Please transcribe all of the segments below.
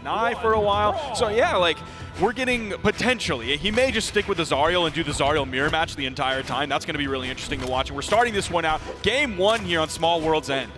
deny for a while. So yeah, like, we're getting, potentially, he may just stick with the Zariel and do the Zariel mirror match the entire time. That's going to be really interesting to watch. And we're starting this one out. Game 1 here on Small World's End.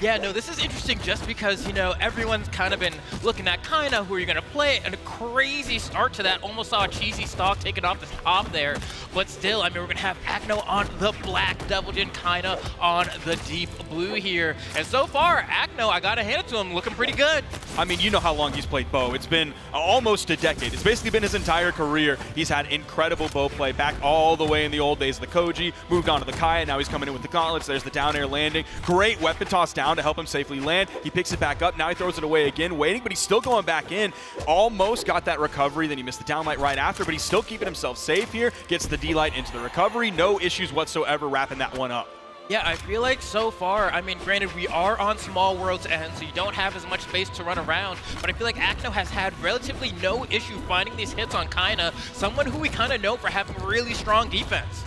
Yeah, no, this is interesting just because, you know, everyone's kind of been looking at Kyna, who are you going to play, and a crazy start to that. Almost saw a cheesy stock taken off the top there. But still, I mean, we're going to have Acno on the black Devil Jin, Kyna on the deep blue here. And so far, Acno, I got to hand it to him, looking pretty good. I mean, you know how long he's played bow. It's been almost a decade. It's basically been his entire career. He's had incredible bow play back all the way in the old days of the Koji, moved on to the Kai, and now he's coming in with the gauntlets. There's the down air landing. Great weapon toss down to help him safely land. He picks it back up. Now he throws it away again, waiting, but he's still going back in. Almost got that recovery. Then he missed the downlight right after, but he's still keeping himself safe here. Gets the D-light into the recovery. No issues whatsoever wrapping that one up. Yeah, I feel like so far, I mean, granted, we are on Small World's End, so you don't have as much space to run around, but I feel like Acno has had relatively no issue finding these hits on Kyna, someone who we kind of know for having really strong defense.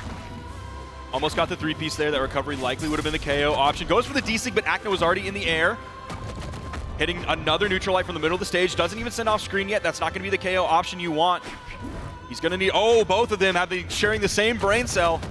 Almost got the 3-piece there. That recovery likely would have been the KO option. Goes for the D-Sig, but Acno was already in the air. Hitting another neutral light from the middle of the stage. Doesn't even send off screen yet. That's not going to be the KO option you want. He's going to need... Oh, both of them sharing the same brain cell.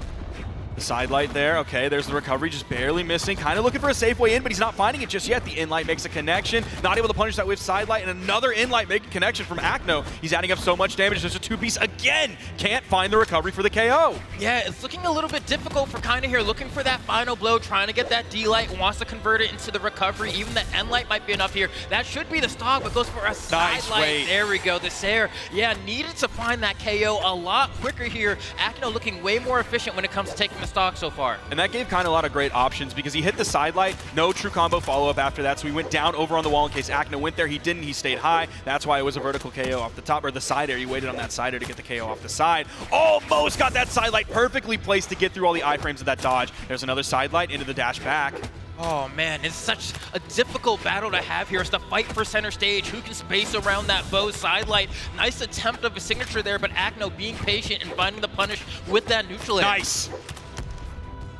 The side light there. Okay, there's the recovery, just barely missing. Kind of looking for a safe way in, but he's not finding it just yet. The in-light makes a connection. Not able to punish that with side light, and another in-light making connection from Acno. He's adding up so much damage. Just a 2-piece again. Can't find the recovery for the KO. Yeah, it's looking a little bit difficult for Kyna here, looking for that final blow, trying to get that D-light, wants to convert it into the recovery. Even the N-light might be enough here. That should be the stock, but goes for a side light. Wait. There we go, the Sair. Yeah, needed to find that KO a lot quicker here. Acno looking way more efficient when it comes to taking the stock so far. And that gave Kyna a lot of great options because he hit the side light, no true combo follow-up after that, so he went down over on the wall in case Acno went there. He didn't, he stayed high. That's why it was a vertical KO off the top, or the side air. He waited on that side air to get the KO off the side. Almost got that side light perfectly placed to get through all the iframes of that dodge. There's another side light into the dash back. Oh man, it's such a difficult battle to have here. It's the fight for center stage. Who can space around that bow side light? Nice attempt of a signature there, but Acno being patient and finding the punish with that neutral air. Nice.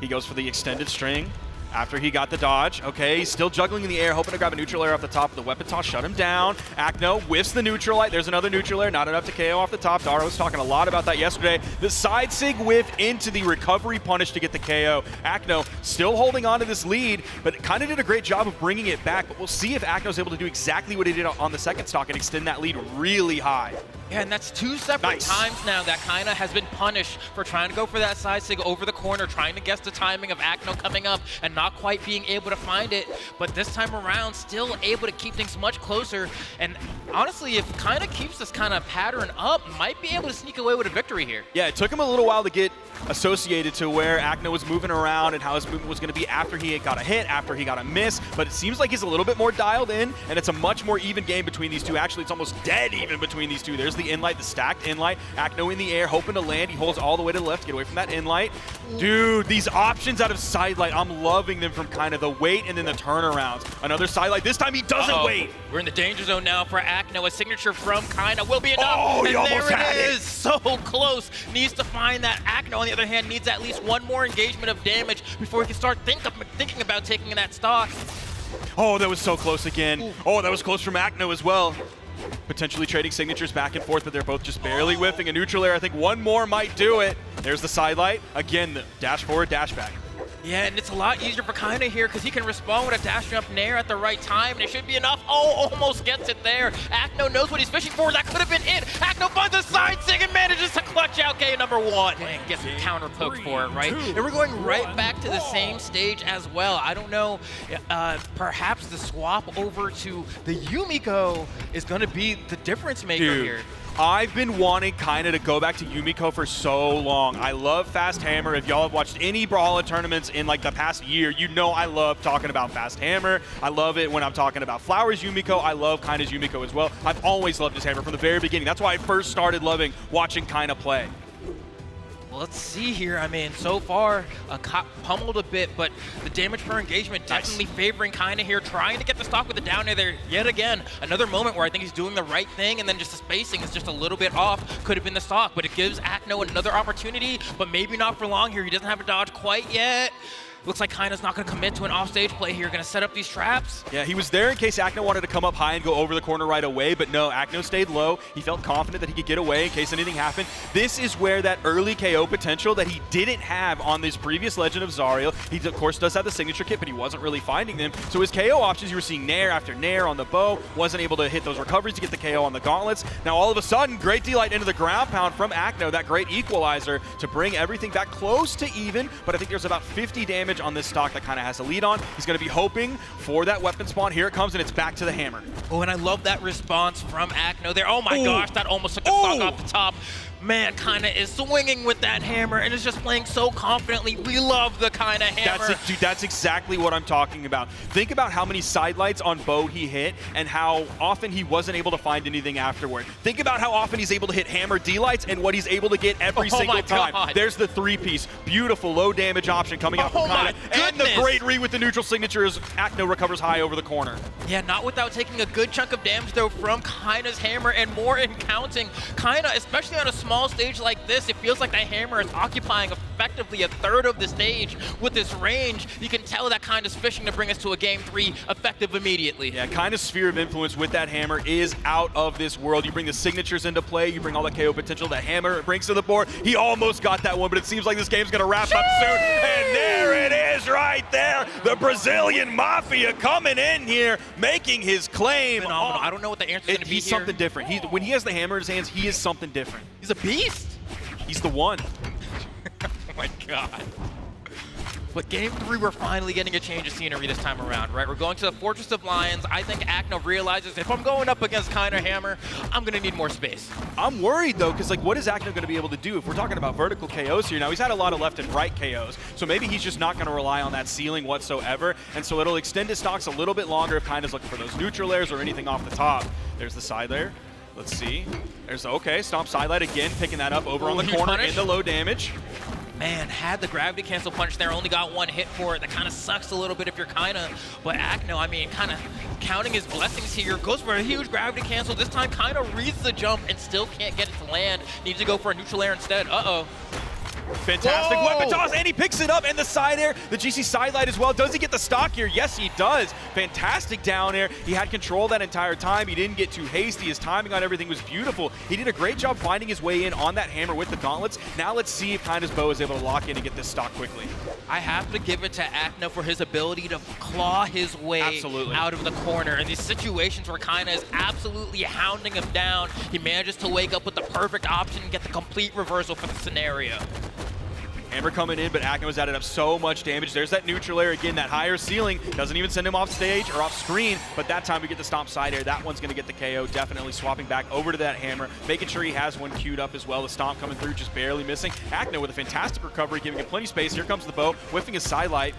He goes for the extended string after he got the dodge. Okay, he's still juggling in the air, hoping to grab a neutral air off the top of the weapon toss, shut him down. Acno whiffs the neutral light. There's another neutral air, not enough to KO off the top. Dara was talking a lot about that yesterday. The side sig whiff into the recovery punish to get the KO. Acno still holding on to this lead, but kind of did a great job of bringing it back. But we'll see if Acno's able to do exactly what he did on the second stock and extend that lead really high. Yeah, and that's 2 separate times now that Kyna has been punished for trying to go for that side sig over the corner, trying to guess the timing of Acno coming up and not quite being able to find it. But this time around, still able to keep things much closer. And honestly, if Kyna keeps this kind of pattern up, might be able to sneak away with a victory here. Yeah, it took him a little while to get associated to where Acno was moving around and how his movement was going to be after he got a hit, after he got a miss. But it seems like he's a little bit more dialed in, and it's a much more even game between these two. Actually, it's almost dead even between these two. There's the in-light, the stacked in-light. Acno in the air, hoping to land. He holds all the way to the left to get away from that in-light. Dude, these options out of side light, I'm loving them from kind of the wait and then the turnarounds. Another side light. This time he doesn't wait. We're in the danger zone now for Acno. A signature from Kyna will be enough. Oh, he almost had it is. So close. Needs to find that. Acno, on the other hand, needs at least one more engagement of damage before he can start thinking about taking that stock. Oh, that was so close again. Ooh. Oh, that was close from Acno as well. Potentially trading signatures back and forth, but they're both just barely whiffing a neutral air. I think one more might do it. There's the side light. Again, the dash forward, dash back. Yeah, and it's a lot easier for Kyna here because he can respond with a dash jump nair at the right time, and it should be enough. Oh, almost gets it there. Acno knows what he's fishing for. That could have been it. Acno finds a side sig and manages to clutch out KO number 1. And gets a counter poke for it, right? And we're going right back to the same stage as well. I don't know, perhaps the swap over to the Yumiko is going to be the difference maker here. I've been wanting Kyna to go back to Yumiko for so long. I love Fast Hammer. If y'all have watched any Brawlhalla tournaments in like the past year, you know I love talking about Fast Hammer. I love it when I'm talking about Flowers Yumiko. I love Kyna's Yumiko as well. I've always loved his hammer from the very beginning. That's why I first started loving watching Kyna play. Let's see here. I mean, so far, pummeled a bit, but the damage per engagement definitely favoring Kyna here, trying to get the stock with the down air there yet again. Another moment where I think he's doing the right thing, and then just the spacing is just a little bit off. Could have been the stock, but it gives Acno another opportunity, but maybe not for long here. He doesn't have a dodge quite yet. Looks like Kyna's not going to commit to an offstage play here. Going to set up these traps. Yeah, he was there in case Acno wanted to come up high and go over the corner right away, but no, Acno stayed low. He felt confident that he could get away in case anything happened. This is where that early KO potential that he didn't have on this previous Legend of Zariel. He, of course, does have the signature kit, but he wasn't really finding them. So his KO options, you were seeing nair after nair on the bow, wasn't able to hit those recoveries to get the KO on the gauntlets. Now, all of a sudden, great delight into the ground pound from Acno, that great equalizer to bring everything back close to even, but I think there's about 50 damage on this stock that kind of has a lead on. He's going to be hoping for that weapon spawn. Here it comes, and it's back to the hammer. Oh, and I love that response from Acno there. Oh my gosh, that almost took the stock off the top. Man, Kyna is swinging with that hammer and is just playing so confidently. We love the Kyna hammer. Dude, that's exactly what I'm talking about. Think about how many sidelights on bow he hit and how often he wasn't able to find anything afterward. Think about how often he's able to hit hammer D-lights and what he's able to get every single time. God. There's the three-piece. Beautiful low damage option coming out from Kyna. And the great read with the neutral signature as Acno recovers high over the corner. Yeah, not without taking a good chunk of damage though from Kyna's hammer and more in counting. Kyna, especially on a small stage like this, it feels like that hammer is occupying effectively a third of the stage. With this range, you can tell that Kyna's fishing to bring us to a game 3 effective immediately. Yeah, Kyna's sphere of influence with that hammer is out of this world. You bring the signatures into play, you bring all the KO potential that hammer brings to the board. He almost got that one, but it seems like this game's gonna wrap up soon. And there it is right there. The Brazilian Mafia coming in here, making his claim. Phenomenal. I don't know what the answer is gonna be. He's something different. When he has the hammer in his hands, he is something different. He's a beast. He's the one. Oh my god. But game 3, we're finally getting a change of scenery this time around, right? We're going to the Fortress of Lions. I think Acno realizes if I'm going up against Kyna hammer, I'm going to need more space. I'm worried, though, because, like, what is Acno going to be able to do? If we're talking about vertical KOs here, now he's had a lot of left and right KOs, so maybe he's just not going to rely on that ceiling whatsoever, and so it'll extend his stocks a little bit longer if Kyna's looking for those neutral layers or anything off the top. There's the side layer. Let's see. There's, okay, stomp side light again, picking that up over on the corner in the low damage. Man, had the gravity cancel punch there, only got one hit for it. That kind of sucks a little bit if you're Kyna. But Acno, I mean, kind of counting his blessings here, goes for a huge gravity cancel. This time, Kyna reads the jump and still can't get it to land. Needs to go for a neutral air instead. Uh-oh. Fantastic weapon toss, and he picks it up, and the side air, the GC side light as well. Does he get the stock here? Yes, he does. Fantastic down air. He had control that entire time. He didn't get too hasty. His timing on everything was beautiful. He did a great job finding his way in on that hammer with the gauntlets. Now let's see if Kyna's bow is able to lock in and get this stock quickly. I have to give it to Acno for his ability to claw his way out of the corner. In these situations where Kyna is absolutely hounding him down, he manages to wake up with the perfect option and get the complete reversal for the scenario. Hammer coming in, but Acno has added up so much damage. There's that neutral air again, that higher ceiling. Doesn't even send him off stage or off screen, but that time we get the stomp side air. That one's going to get the KO, definitely swapping back over to that hammer, making sure he has one queued up as well. The stomp coming through, just barely missing. Acno with a fantastic recovery, giving him plenty of space. Here comes the bow, whiffing his side light.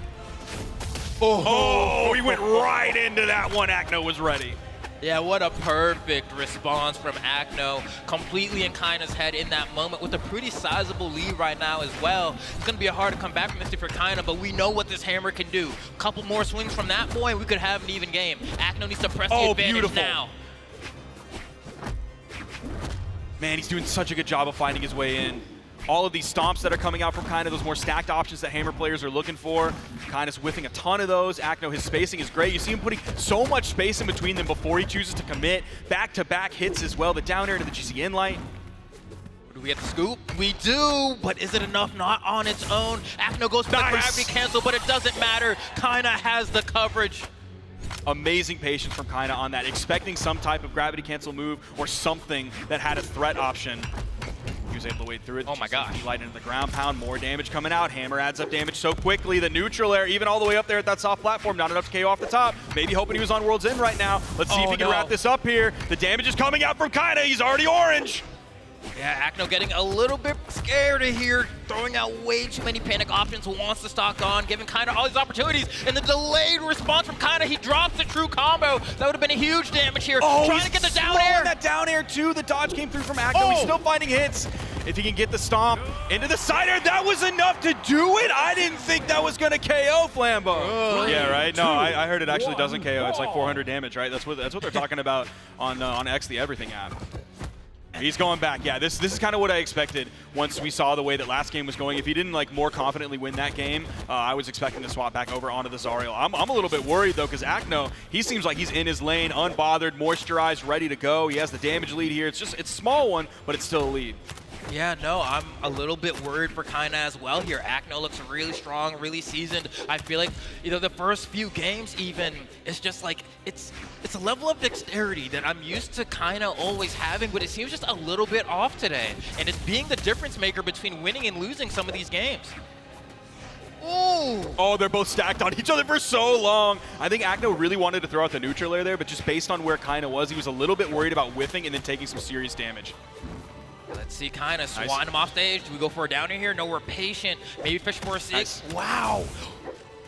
Oh, he went right into that one. Acno was ready. Yeah, what a perfect response from Acno. Completely in Kyna's head in that moment with a pretty sizable lead right now as well. It's going to be hard to come back from this for Kyna, but we know what this hammer can do. A couple more swings from that point, we could have an even game. Acno needs to press the advantage now. Man, he's doing such a good job of finding his way in. All of these stomps that are coming out from Kyna, those more stacked options that hammer players are looking for. Kyna's whiffing a ton of those. Acno, his spacing is great. You see him putting so much space in between them before he chooses to commit. Back-to-back hits as well. The down air to the GC in-light. Do we get the scoop? We do, but is it enough? Not on its own. Acno goes for the gravity cancel, but it doesn't matter. Kyna has the coverage. Amazing patience from Kyna on that, expecting some type of gravity cancel move or something that had a threat option. He was able to wade through it. Oh my gosh. Light into the ground pound, more damage coming out. Hammer adds up damage so quickly. The neutral air, even all the way up there at that soft platform, not enough to KO off the top. Maybe hoping he was on World's End right now. Let's see if he can wrap this up here. The damage is coming out from Kyna. He's already orange. Yeah, Acno getting a little bit scared here, throwing out way too many panic options, wants to stock on, giving Kyna all these opportunities, and the delayed response from Kyna, he drops the true combo. That would have been a huge damage here. Trying to get the down air. That down air too. The dodge came through from Acno. He's still finding hits. If he can get the stomp into the side air, that was enough to do it. I didn't think that was going to KO Flambeau. Yeah, right? No, I heard it actually doesn't KO. It's like 400 damage, right? That's what they're talking about on X, the Everything app. He's going back. Yeah, this is kind of what I expected once we saw the way that last game was going. If he didn't like more confidently win that game, I was expecting to swap back over onto the Zariel. I'm a little bit worried though, because Acno, he seems like he's in his lane, unbothered, moisturized, ready to go. He has the damage lead here. It's a small one, but it's still a lead. Yeah, no, I'm a little bit worried for Kyna as well here. Acno looks really strong, really seasoned. I feel like, the first few games even, it's just like, it's a level of dexterity that I'm used to Kyna always having, but it seems just a little bit off today. And it's being the difference maker between winning and losing some of these games. Ooh. Oh, they're both stacked on each other for so long. I think Acno really wanted to throw out the neutral layer there, but just based on where Kyna was, he was a little bit worried about whiffing and then taking some serious damage. Let's see, Kyna swatting him off stage. Do we go for a downer here? No, we're patient. Maybe fish for a 6. Nice. Wow.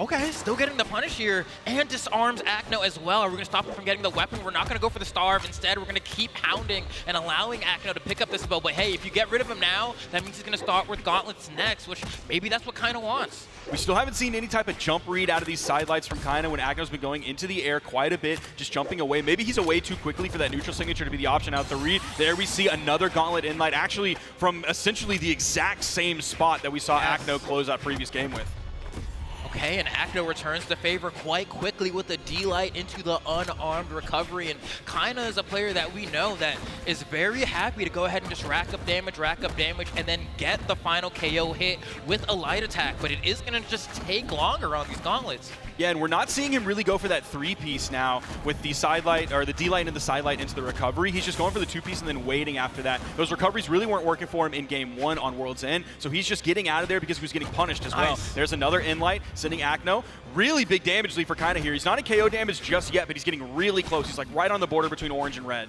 Okay, still getting the punish here, and disarms Acno as well. Are we going to stop him from getting the weapon? We're not going to go for the starve. Instead, we're going to keep hounding and allowing Acno to pick up this bow. But hey, if you get rid of him now, that means he's going to start with gauntlets next, which maybe that's what Kyna wants. We still haven't seen any type of jump read out of these side lights from Kyna when Acno's been going into the air quite a bit, just jumping away. Maybe he's away too quickly for that neutral signature to be the option out the read. There we see another gauntlet in light, actually from essentially the exact same spot that we saw Acno close that previous game with. Okay, and Acno returns the favor quite quickly with the D-Light into the unarmed recovery. And Kyna is a player that we know that is very happy to go ahead and just rack up damage, and then get the final KO hit with a light attack. But it is going to just take longer on these gauntlets. Yeah, and we're not seeing him really go for that 3-piece now with the side light, or the D-Light and the side light into the recovery. He's just going for the 2-piece and then waiting after that. Those recoveries really weren't working for him in game 1 on World's End, so he's just getting out of there because he was getting punished as well. There's another in-light, sending Acno. Really big damage lead for Kyna here. He's not in KO damage just yet, but he's getting really close. He's like right on the border between orange and red.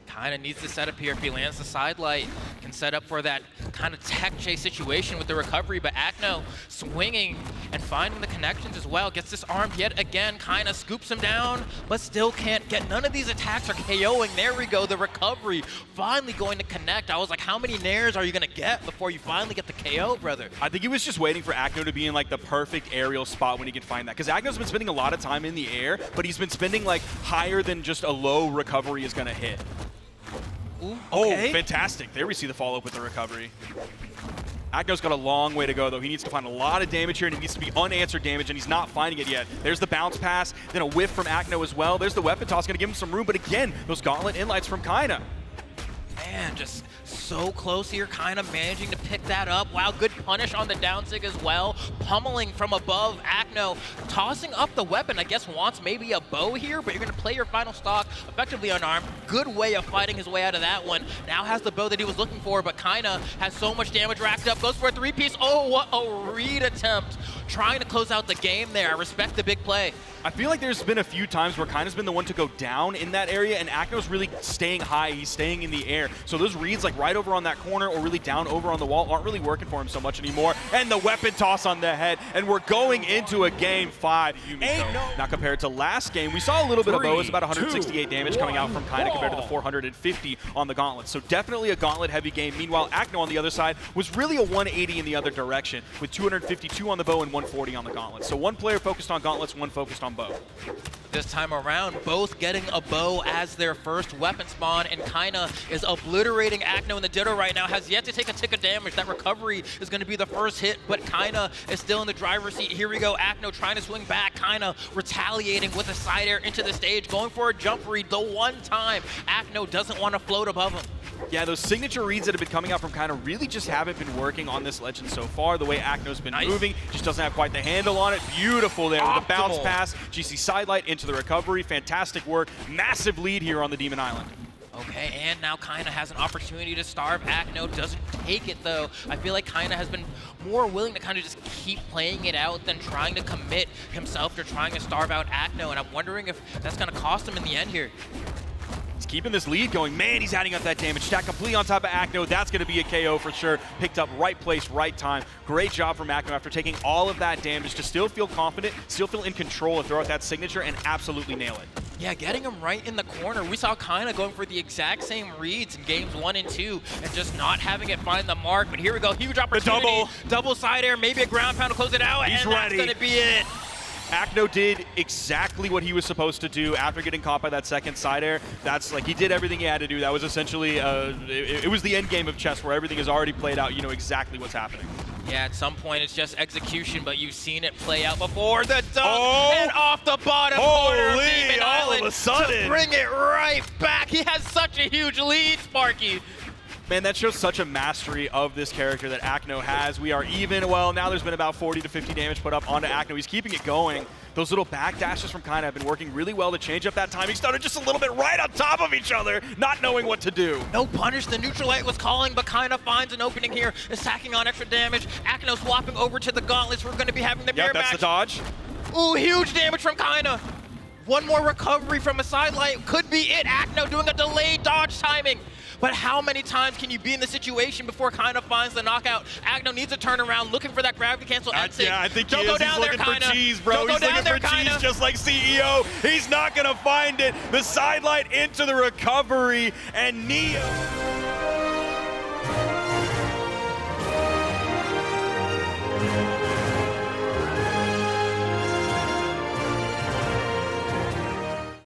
Kyna needs to set up here. If he lands the side light, can set up for that kind of tech chase situation with the recovery, but Acno swinging and finding the connections as well. Gets disarmed yet again. Kyna scoops him down, but still can't get. None of these attacks are KOing. There we go. The recovery finally going to connect. I was like, how many nairs are you going to get before you finally get the KO, brother? I think he was just waiting for Acno to be in like the perfect aerial spot when he could find that. Because Acno's been spending a lot of time in the air, but he's been spending like higher than just a low recovery is going to hit. Ooh, oh, okay. fantastic. There we see the follow-up with the recovery. Acno's got a long way to go, though. He needs to find a lot of damage here, and it needs to be unanswered damage, and he's not finding it yet. There's the bounce pass, then a whiff from Acno as well. There's the weapon toss, going to give him some room, but again, those gauntlet inlights from Kyna. Man, just so close here. Kyna managing to pick that up. Wow, good punish on the down sig as well. Pummeling from above. Acno tossing up the weapon. I guess wants maybe a bow here, but you're going to play your final stock effectively unarmed. Good way of fighting his way out of that one. Now has the bow that he was looking for, but Kyna has so much damage racked up. Goes for a 3-piece. Oh, what a read attempt. Trying to close out the game there. I respect the big play. I feel like there's been a few times where Kyna's been the one to go down in that area, and Acno's really staying high. He's staying in the air. So those reads like right over on that corner or really down over on the wall aren't really working for him so much anymore. And the weapon toss on the head, and we're going into a game 5. Yumiko. Now compared to last game, we saw a little bit of bows, about 168 damage coming out from Kyna compared to the 450 on the gauntlet. So definitely a gauntlet heavy game. Meanwhile, Acno on the other side was really a 180 in the other direction with 252 on the bow and 140 on the gauntlet. So one player focused on gauntlets, one focused on bow. This time around, both getting a bow as their first weapon spawn, and Kyna is obliterating Acno in the Ditto right now. Has yet to take a tick of damage. That recovery is going to be the first hit, but Kyna is still in the driver's seat. Here we go. Acno trying to swing back. Kyna retaliating with a side air into the stage, going for a jump read. The one time Acno doesn't want to float above him. Yeah, those signature reads that have been coming out from Kyna really just haven't been working on this legend so far. The way Acno's been moving, just doesn't have quite the handle on it. Beautiful there with a bounce pass. GC sidelight into the recovery. Fantastic work. Massive lead here on the Demon Island. Okay, and now Kyna has an opportunity to starve. Acno doesn't take it, though. I feel like Kyna has been more willing to kind of just keep playing it out than trying to commit himself to trying to starve out Acno, and I'm wondering if that's going to cost him in the end here. He's keeping this lead going. Man, he's adding up that damage. Stack completely on top of Acno. That's going to be a KO for sure. Picked up right place, right time. Great job from Acno after taking all of that damage to still feel confident, still feel in control and throw out that signature and absolutely nail it. Yeah, getting him right in the corner. We saw Kyna going for the exact same reads in games 1 and 2 and just not having it find the mark. But here we go, huge opportunity. The double side air, maybe a ground pound to close it out. He's and ready. That's going to be it. Acno did exactly what he was supposed to do after getting caught by that second side air. That's like, he did everything he had to do. That was essentially, it was the end game of chess where everything is already played out. You know exactly what's happening. Yeah, at some point it's just execution, but you've seen it play out before. The dunk and off the bottom corner of Demon all Island of a sudden. to bring it right back. He has such a huge lead, Sparky. Man, that shows such a mastery of this character that Acno has. We are even. Well, now there's been about 40 to 50 damage put up onto Acno. He's keeping it going. Those little back dashes from Kyna have been working really well to change up that timing. Started just a little bit right on top of each other, not knowing what to do. No punish, the neutral light was calling, but Kyna finds an opening here, is tacking on extra damage. Acno swapping over to the gauntlets. We're going to be having the mirror That's match. the dodge. Ooh, huge damage from Kyna. One more recovery from a side light could be it. Acno doing a delayed dodge timing. But how many times can you be in the situation before Kyna finds the knockout? Acno needs to turn around, looking for that gravity cancel. Yeah, I think Don't he go is. down He's there, looking Kyna. for cheese, bro. Don't go He's down looking there, for Kyna. cheese just like CEO. He's not going to find it. The sidelight into the recovery, and Neo...